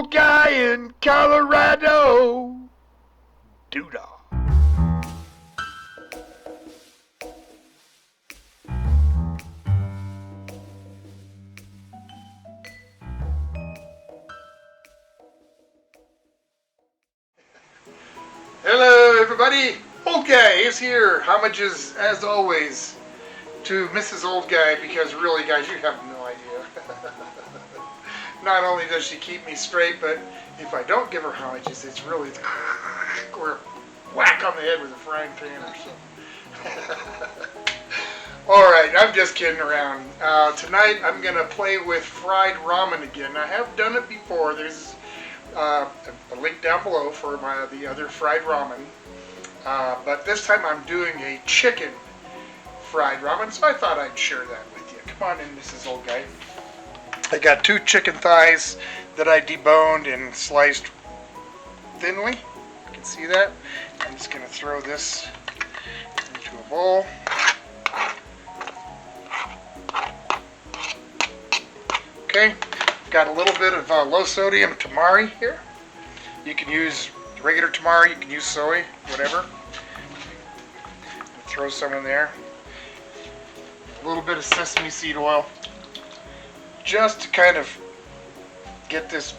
old guy in Colorado. Doodah. Hello everybody, Old Guy is here. Homages as always to Mrs.Old Guy, because really guys, you have no idea. Not only does she keep me straight, but if I don't give her homages, it's really or whack on the head with a frying pan or something. Alright, I'm just kidding around. Tonight I'm going to play with fried ramen again. I have done it before. There's a link down below for the other fried ramen. But this time I'm doing a chicken fried ramen, so I thought I'd share that with you. Come on in, Mrs.Old Guy. I got 2 chicken thighs that I deboned and sliced thinly. You can see that. I'm just going to throw this into a bowl. Okay, got a little bit of low sodium tamari here. You can use regular tamari, you can use soy, whatever. Throw some in there. A little bit of sesame seed oil, just to kind of get this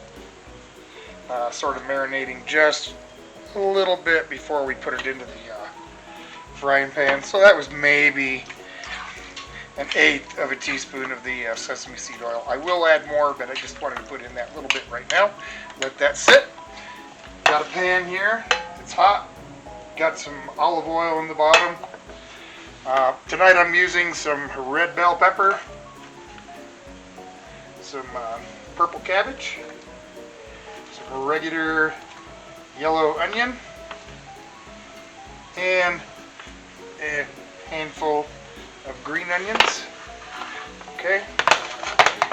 sort of marinating just a little bit before we put it into the frying pan. So that was maybe 1/8 of a teaspoon of the sesame seed oil. I will add more, but I just wanted to put in that little bit right now. Let that sit. Got a pan here. It's hot. Got some olive oil in the bottom. Tonight I'm using some red bell pepper, some purple cabbage, some regular yellow onion, and a handful of green onions. Okay,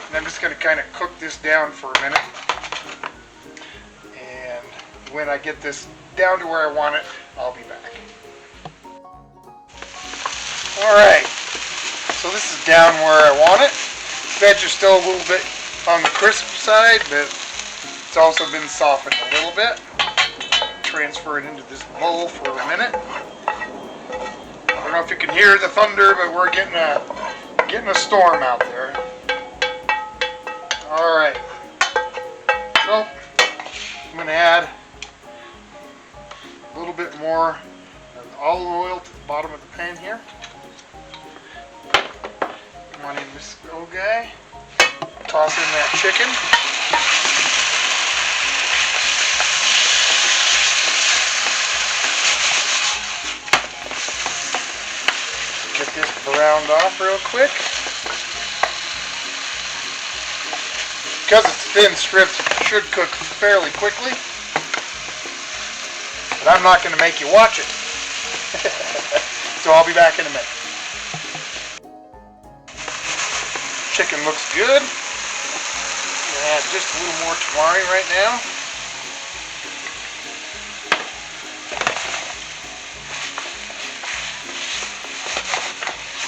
and I'm just going to kind of cook this down for a minute, and when I get this down to where I want it, I'll be back. Alright, so this is down where I want it. Veg is still a little bit on the crisp side, but it's also been softened a little bit. Transfer it into this bowl for a minute. I don't know if you can hear the thunder, but we're getting a storm out there. Alright, so I'm going to add a little bit more of olive oil to the bottom of the pan here. Come on in, Mrs.Old Guy. Toss in that chicken. Get this browned off real quick. Because it's thin strips, it should cook fairly quickly. But I'm not going to make you watch it. So I'll be back in a minute. Chicken looks good. Add just a little more tamari right now.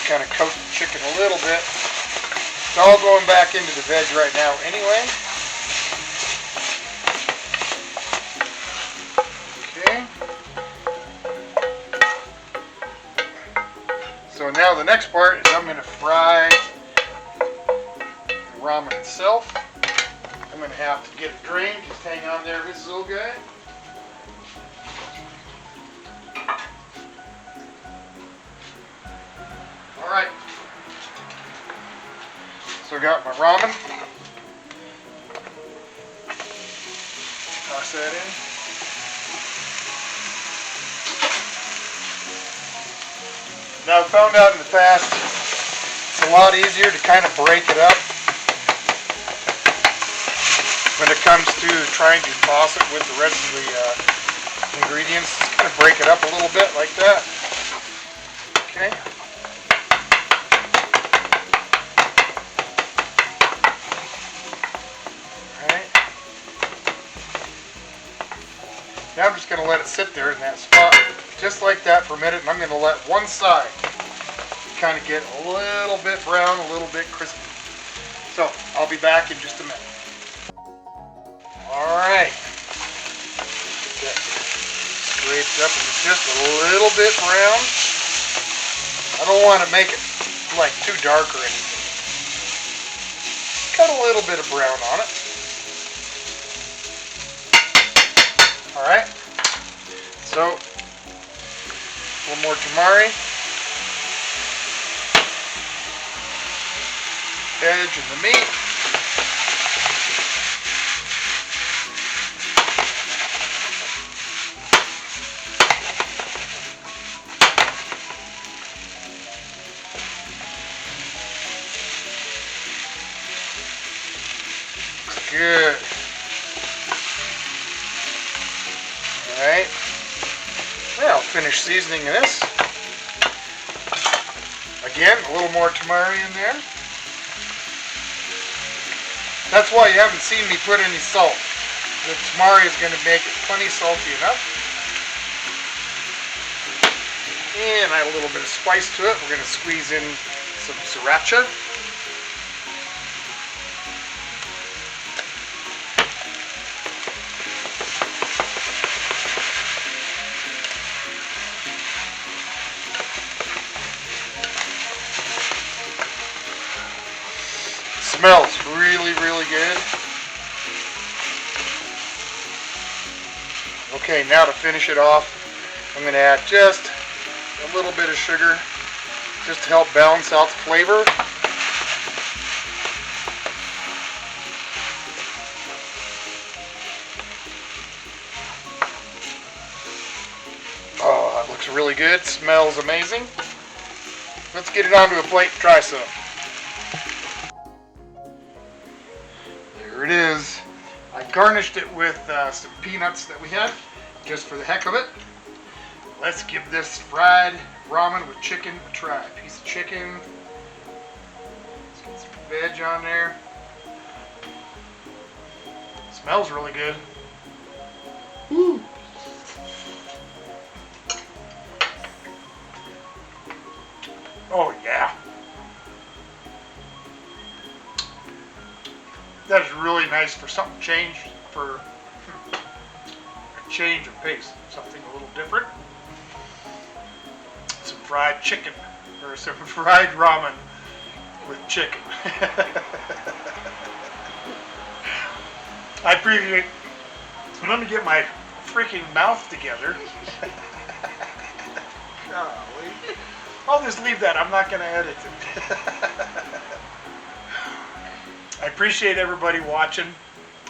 Kind of coat the chicken a little bit. It's all going back into the veg right now anyway. Okay. So now the next part is I'm going to fry the ramen itself. I'm going to have to get it drained. Just hang on there, Mrs.Old Guy. Alright. So I got my ramen. Toss that in. Now I've found out in the past it's a lot easier to kind of break it up when it comes to trying to toss it with the rest of the ingredients. Just kind of break it up a little bit like that. Okay. Alright. Now I'm just going to let it sit there in that spot just like that for a minute, and I'm going to let one side kind of get a little bit brown, a little bit crispy. So I'll be back in just a minute. Alright. just a little bit brown. I don't want to make it like too dark or anything. Got a little bit of brown on it. Alright, so a little more tamari. Edge of the meat. Good. Alright. Well, finish seasoning this. Again, a little more tamari in there. That's why you haven't seen me put any salt. The tamari is going to make it plenty salty enough. And add a little bit of spice to it. We're going to squeeze in some sriracha. Smells really, really good. Okay, now to finish it off, I'm going to add just a little bit of sugar just to help balance out the flavor. Oh, that looks really good. Smells amazing. Let's get it onto a plate and try some. There it is. I garnished it with some peanuts that we had, just for the heck of it. Let's give this fried ramen with chicken a try. Piece of chicken. Let's get some veg on there. Smells really good. Woo. Oh yeah. That is really nice for something for a change of pace, something a little different. Some fried chicken, or some fried ramen with chicken. I appreciate. Let me get my freaking mouth together. Golly. I'll just leave that. I'm not going to edit it. I appreciate everybody watching.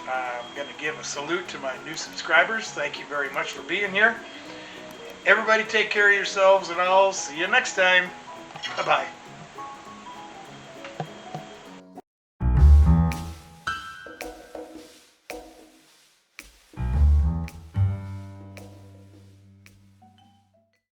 I'm going to give a salute to my new subscribers. Thank you very much for being here. Everybody take care of yourselves, and I'll see you next time. Bye-bye.